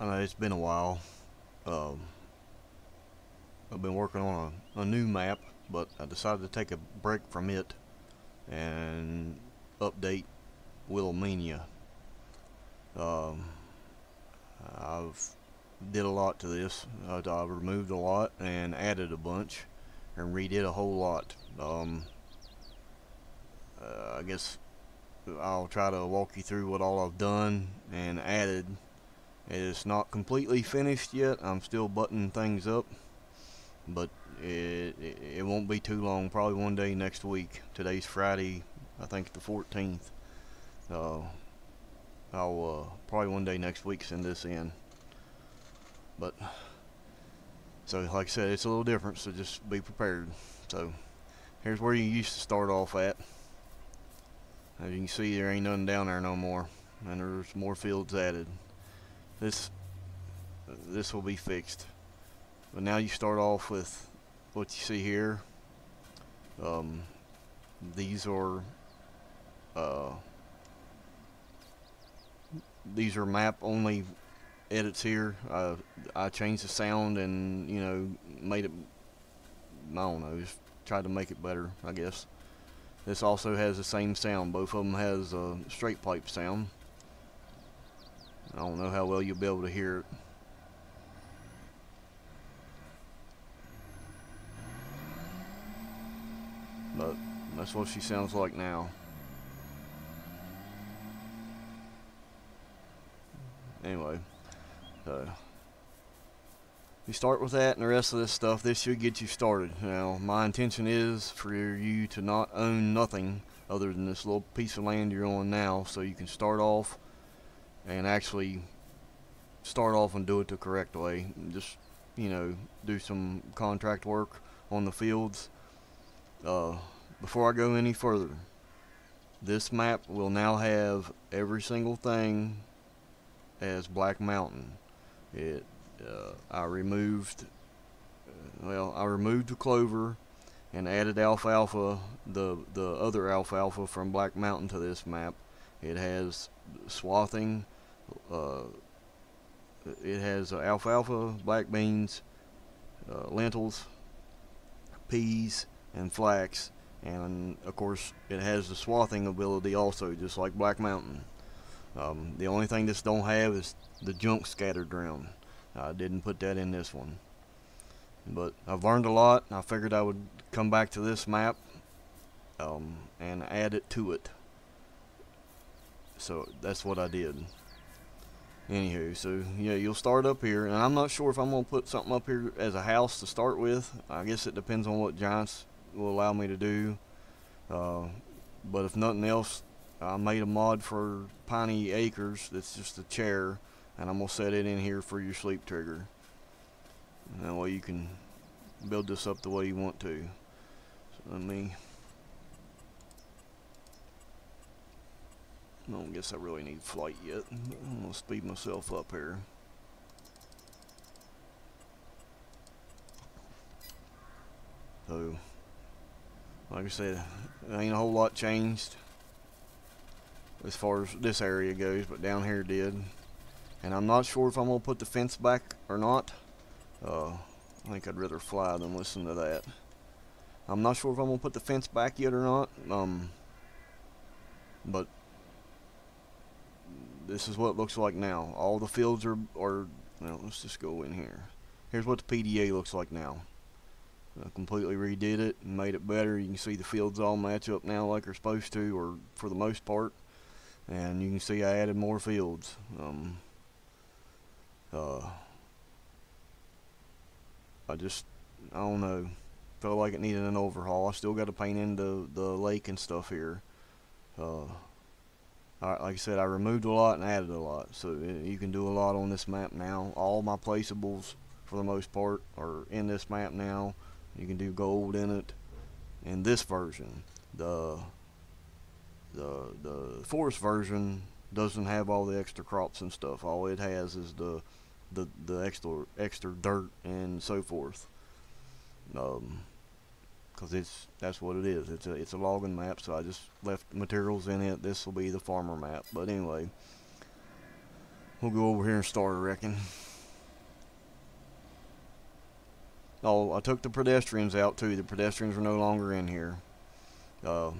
I know it's been a while. Um, I've been working on a new map, but I decided to take a break from it and update Willamina. Um, I've did a lot to this. I've removed a lot and added a bunch and redid a whole lot. I guess I'll try to walk you through what all I've done and added. It's not completely finished yet. I'm still buttoning things up, but it won't be too long. Probably one day next week. Today's Friday, I think the 14th. Uh, I'll probably one day next week send this in. But so like I said, it's a little different, so just be prepared. So here's where you used to start off at. As you can see, there ain't nothing down there no more, and there's more fields added. This will be fixed. But now you start off with what you see here. These are map only edits here. I changed the sound and made it. I don't know, just tried to make it better, I guess. This also has the same sound. Both of them has a straight pipe sound. I don't know how well you'll be able to hear it. But that's what she sounds like now. Anyway, you start with that and the rest of this stuff. This should get you started. Now, my intention is for you to not own nothing other than this little piece of land you're on now, so you can start off and actually start off and do it the correct way. Just, do some contract work on the fields. Before I go any further, this map will now have every single thing as Black Mountain. I removed the clover and added alfalfa, the other alfalfa from Black Mountain to this map. It has swathing. It has alfalfa, black beans, lentils, peas, and flax, and of course it has the swathing ability also, just like Black Mountain. The only thing this don't have is the junk scattered around. I didn't put that in this one, but I've learned a lot. I figured I would come back to this map and add it to it, so that's what I did. Anywho, so yeah, you'll start up here, and I'm not sure if I'm gonna put something up here as a house to start with. I guess it depends on what Giants will allow me to do, but if nothing else, I made a mod for Piney Acres that's just a chair, and I'm gonna set it in here for your sleep trigger. And that way you can build this up the way you want to. So I don't guess I really need flight yet. I'm gonna speed myself up here. So, like I said, there ain't a whole lot changed as far as this area goes, but down here did. And I'm not sure if I'm gonna put the fence back or not. I think I'd rather fly than listen to that. I'm not sure if I'm gonna put the fence back yet or not. But this is what it looks like now. All the fields are well, let's just go in here. Here's what the PDA looks like now. I completely redid it and made it better. You can see the fields all match up now like they're supposed to, or for the most part. And you can see I added more fields. I don't know, felt like it needed an overhaul. I still got to paint in the lake and stuff here. Like I said, I removed a lot and added a lot, so you can do a lot on this map now. All my placeables, for the most part, are in this map now. You can do gold in it. In this version, the forest version doesn't have all the extra crops and stuff. All it has is the extra dirt and so forth. Because that's what it is. It's a logging map, so I just left materials in it. This will be the farmer map. But anyway, we'll go over here and start, I reckon. Oh, I took the pedestrians out too. The pedestrians are no longer in here. You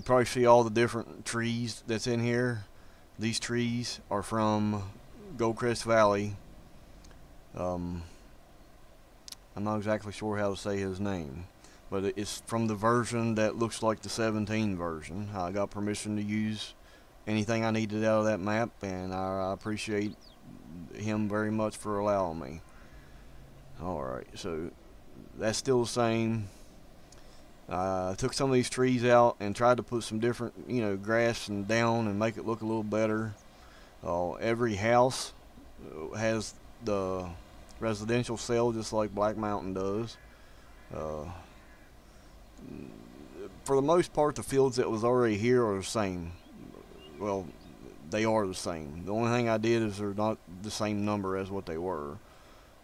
probably see all the different trees that's in here. These trees are from Goldcrest Valley. I'm not exactly sure how to say his name, but it's from the version that looks like the 17 version. I got permission to use anything I needed out of that map, and I appreciate him very much for allowing me. Alright, so that's still the same. I took some of these trees out and tried to put some different, grass and down and make it look a little better. Every house has the residential cell just like Black Mountain does. For the most part, the fields that was already here are the same. Well, they are the same. The only thing I did is they're not the same number as what they were.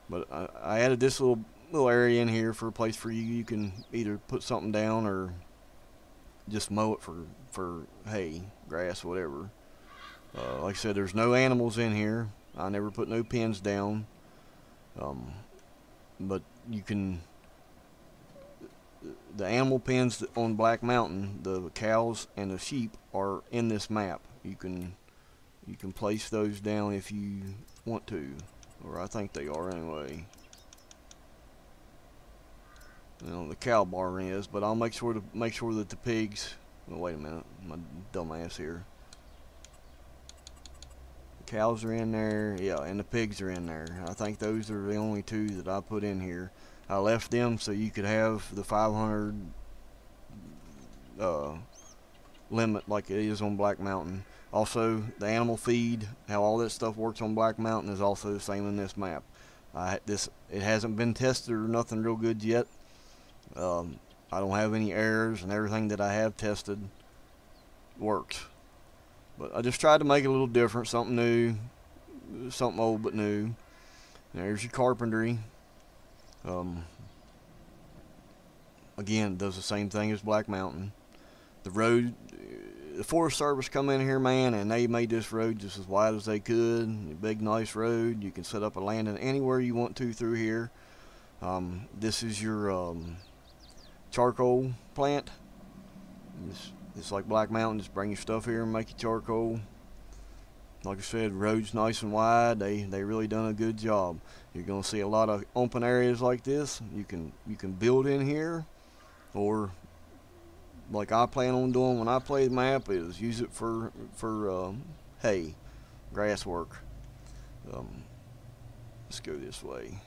But I added this little area in here for a place for you. You can either put something down or just mow it for hay, grass, whatever. Like I said, there's no animals in here. I never put no pens down. But you can, the animal pens on Black Mountain, the cows and the sheep are in this map. You can place those down if you want to, or I think they are anyway. The cow barn is, but I'll make sure that the pigs. Oh, wait a minute, my dumb ass here. The cows are in there, yeah, and the pigs are in there. I think those are the only two that I put in here. I left them so you could have the 500 limit like it is on Black Mountain. Also, the animal feed, how all that stuff works on Black Mountain is also the same in this map. It hasn't been tested or nothing real good yet. I don't have any errors, and everything that I have tested works. But I just tried to make it a little different, something new, something old but new. There's your carpentry. Again, it does the same thing as Black Mountain. The road, the Forest Service come in here, man, and they made this road just as wide as they could. A big, nice road. You can set up a landing anywhere you want to through here. This is your charcoal plant. It's like Black Mountain. Just bring your stuff here and make your charcoal. Like I said, road's nice and wide. They really done a good job. You're gonna see a lot of open areas like this. You can build in here, or like I plan on doing when I play the map is use it for hay, grass work. Let's go this way.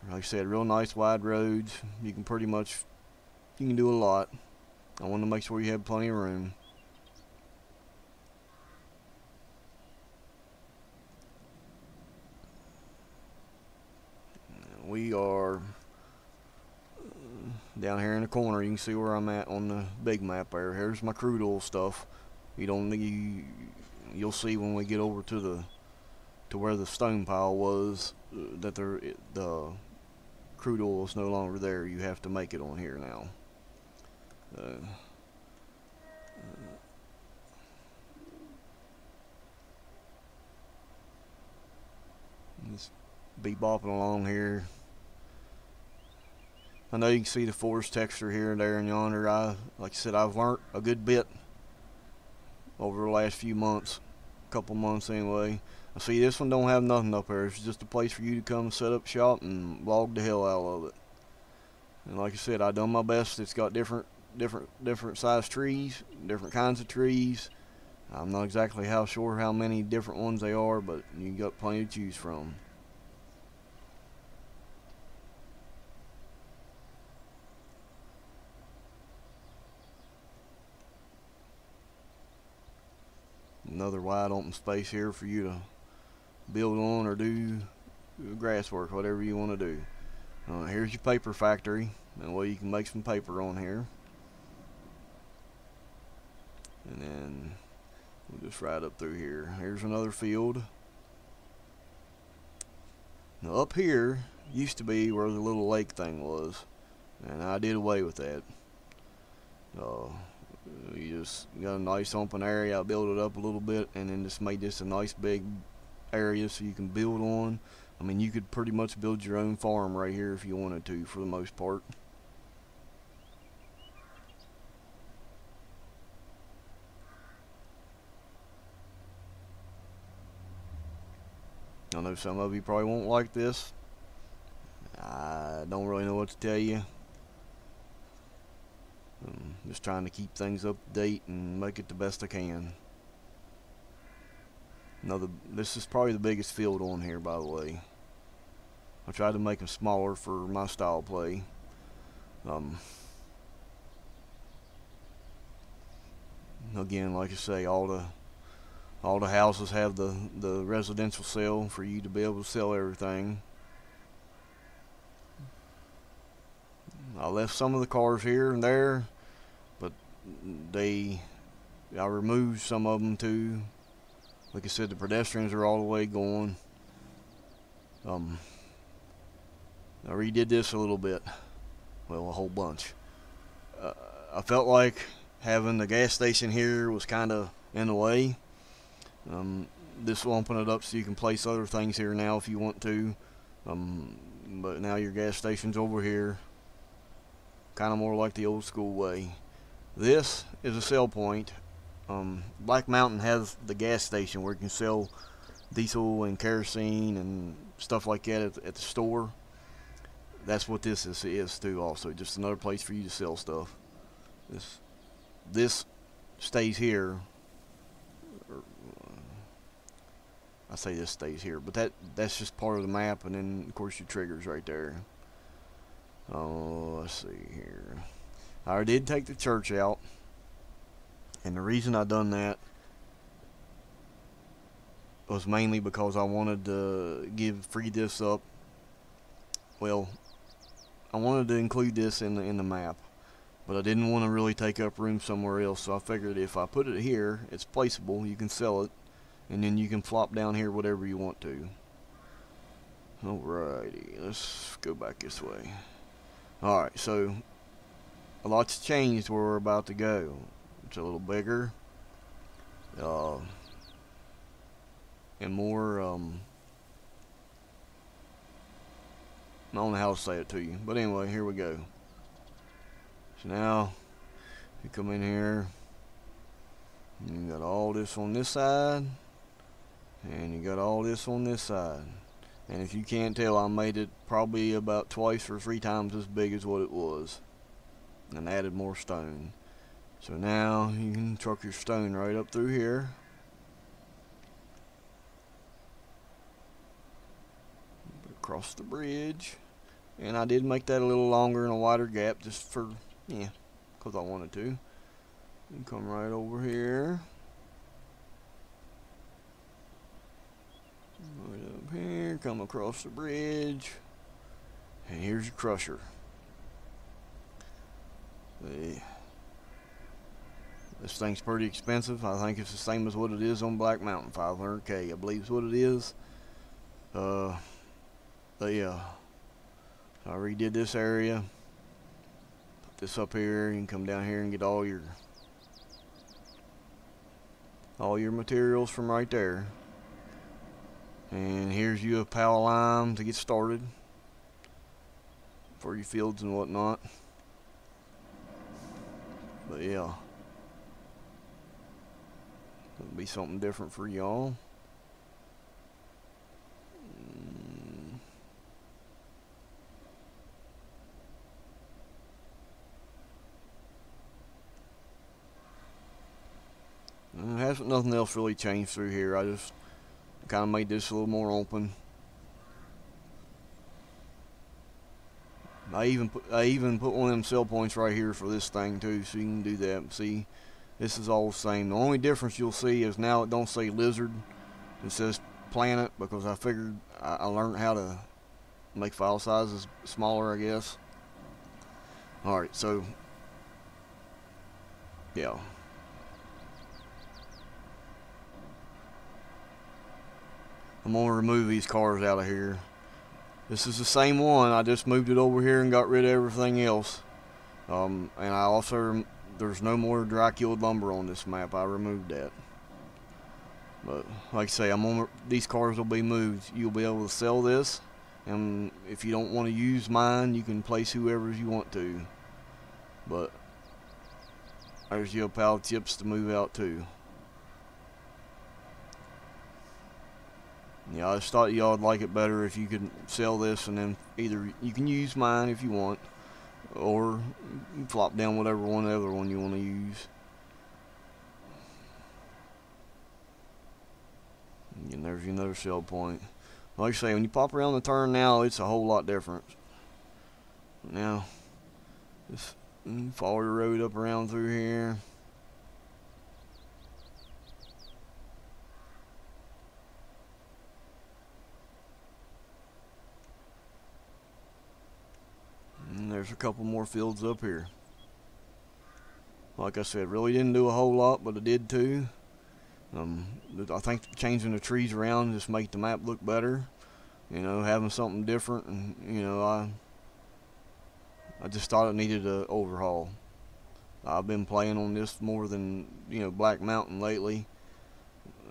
Like I said, real nice wide roads. You can do a lot. I want to make sure you have plenty of room. We are down here in the corner. You can see where I'm at on the big map there. Here's my crude oil stuff. You'll see when we get over to where the stone pile was that the crude oil is no longer there. You have to make it on here now. Just be bopping along here. I know you can see the forest texture here and there and yonder. Like I said, I've learnt a good bit over the last few months, couple months anyway. I see this one don't have nothing up there. It's just a place for you to come set up shop and log the hell out of it. And like I said, I done my best. It's got different size trees, different kinds of trees. I'm not exactly sure how many different ones they are, but you got plenty to choose from. Another wide open space here for you to build on or do grass work, whatever you want to do. Here's your paper factory, and you can make some paper on here. And then we'll just ride up through here. Here's another field. Now up here used to be where the little lake thing was, and I did away with that. You just got a nice open area. I built it up a little bit and then just made this a nice big area so you can build on. I mean, you could pretty much build your own farm right here if you wanted to, for the most part. I know some of you probably won't like this. I don't really know what to tell you. I'm just trying to keep things up to date and make it the best I can. This is probably the biggest field on here, by the way. I tried to make them smaller for my style play. Again, like I say, all the houses have the residential sale for you to be able to sell everything. I left some of the cars here and there, but I removed some of them too. Like I said, the pedestrians are all the way gone. I redid this a little bit. Well, a whole bunch. I felt like having the gas station here was kind of in the way. This will open it up so you can place other things here now if you want to. But now your gas station's over here. Kind of more like the old school way. This is a sell point. Black Mountain has the gas station where you can sell diesel and kerosene and stuff like that at the store. That's what this is too, also. Just another place for you to sell stuff. This stays here. I say this stays here, but that's just part of the map, and then of course your triggers right there. Oh, let's see here. I did take the church out, and the reason I done that was mainly because I wanted to free this up. Well, I wanted to include this in the map, but I didn't want to really take up room somewhere else, so I figured if I put it here, it's placeable, you can sell it, and then you can flop down here whatever you want to. Alrighty, let's go back this way. Alright, so a lot's changed where we're about to go. It's a little bigger, and more, I don't know how to say it to you, but anyway, here we go. So now, you come in here, and you got all this on this side, and you got all this on this side. And if you can't tell, I made it probably about twice or 3 times as big as what it was, and added more stone. So now you can truck your stone right up through here. Across the bridge. And I did make that a little longer and a wider gap just for, yeah, because I wanted to. And come right over here. Right up here, come across the bridge. And here's your crusher. This thing's pretty expensive. I think it's the same as what it is on Black Mountain, 500K, I believe is what it is. But yeah, I redid this area. Put this up here. You can come down here and get all your materials from right there. And here's you a pile of lime to get started for your fields and whatnot. But yeah, it'll be something different for y'all. Nothing else really changed through here. I just kind of made this a little more open. I even put one of them sell points right here for this thing too, so you can do that. See, this is all the same. The only difference you'll see is now it don't say lizard, it says planet, because I figured I learned how to make file sizes smaller, I guess. Alright, so yeah. I'm going to remove these cars out of here. This is the same one. I just moved it over here and got rid of everything else. And I also, there's no more dry killed lumber on this map. I removed that. But like I say, these cars will be moved. You'll be able to sell this, and if you don't want to use mine, you can place whoever's you want to. But there's your pile of chips to move out too. Yeah, I just thought y'all would like it better if you could sell this, and then either you can use mine if you want, or flop down whatever other one you want to use. And there's another sell point. Like I say, when you pop around the turn now, it's a whole lot different. Now, just follow the road up around through here. And there's a couple more fields up here. Like I said, really didn't do a whole lot, but it did too. I think changing the trees around just make the map look better. You know, having something different, and you know, I just thought it needed an overhaul. I've been playing on this more than, you know, Black Mountain lately,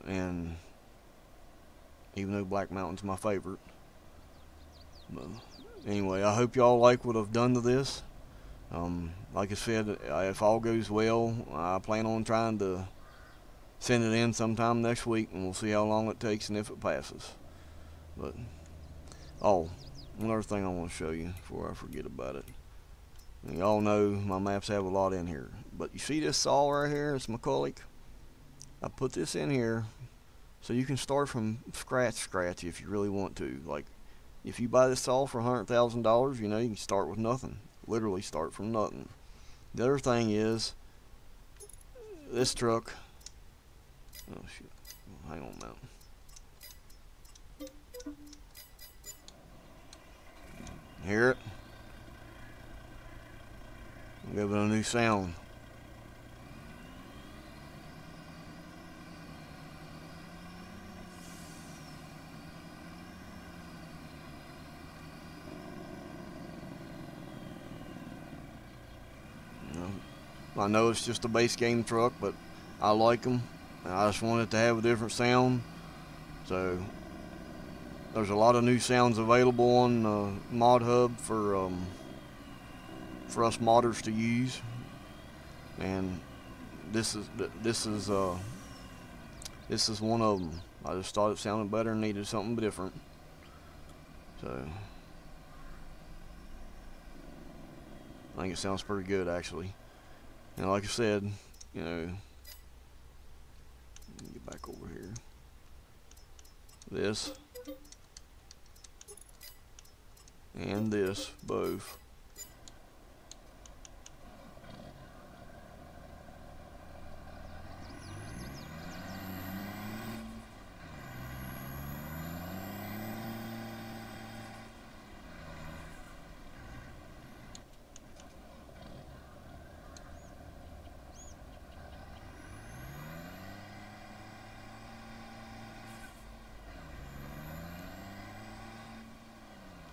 and even though Black Mountain's my favorite. But anyway, I hope y'all like what I've done to this. Like I said, if all goes well, I plan on trying to send it in sometime next week, and we'll see how long it takes and if it passes. But oh, one other thing I want to show you before I forget about it. Y'all know my maps have a lot in here, but you see this saw right here? It's McCulloch. I put this in here so you can start from scratch if you really want to. Like, if you buy this saw for $100,000, you know, you can start with nothing. Literally start from nothing. The other thing is, this truck. Oh shit! Hang on now. Hear it? Give it a new sound. I know it's just a base game truck, but I like them. I just wanted it to have a different sound. So there's a lot of new sounds available on Mod Hub for us modders to use, and this is one of them. I just thought it sounded better and needed something different. So I think it sounds pretty good, actually. And like I said, you know, let me get back over here. This and this, both.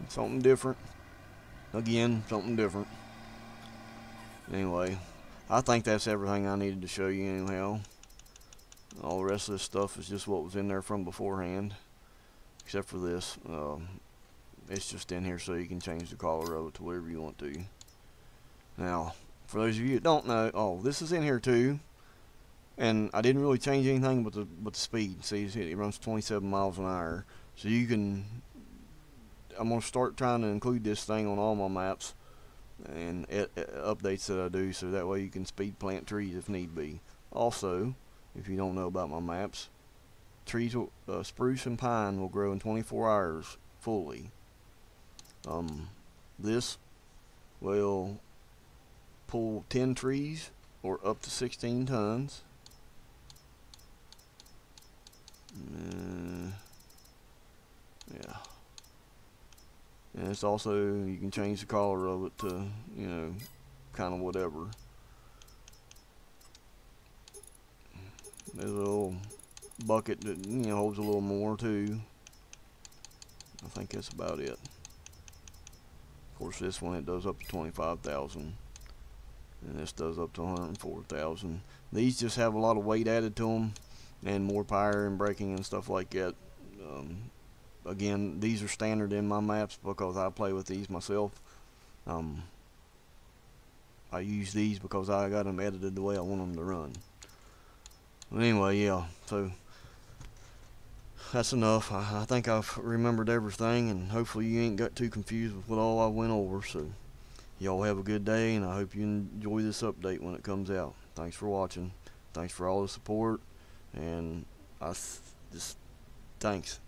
Something different. Again, something different. Anyway, I think that's everything I needed to show you anyhow. All the rest of this stuff is just what was in there from beforehand. Except for this. It's just in here so you can change the color of it to whatever you want to. Now, for those of you that don't know, oh, this is in here too. And I didn't really change anything but the speed. See, it runs 27 miles an hour. So you can... I'm going to start trying to include this thing on all my maps and updates that I do, so that way you can speed plant trees if need be. Also, if you don't know about my maps, trees will, spruce and pine will grow in 24 hours fully. This will pull 10 trees or up to 16 tons. Yeah. And it's also, you can change the color of it to, you know, kind of whatever. There's a little bucket that, you know, holds a little more too. I think that's about it. Of course, this one, it does up to 25,000. and this does up to 104,000. These just have a lot of weight added to them and more power and braking and stuff like that. Again, these are standard in my maps because I play with these myself. I use these because I got them edited the way I want them to run. But anyway, yeah, so that's enough. I think I've remembered everything, and hopefully you ain't got too confused with what all I went over. So y'all have a good day, and I hope you enjoy this update when it comes out. Thanks for watching. Thanks for all the support, and just thanks.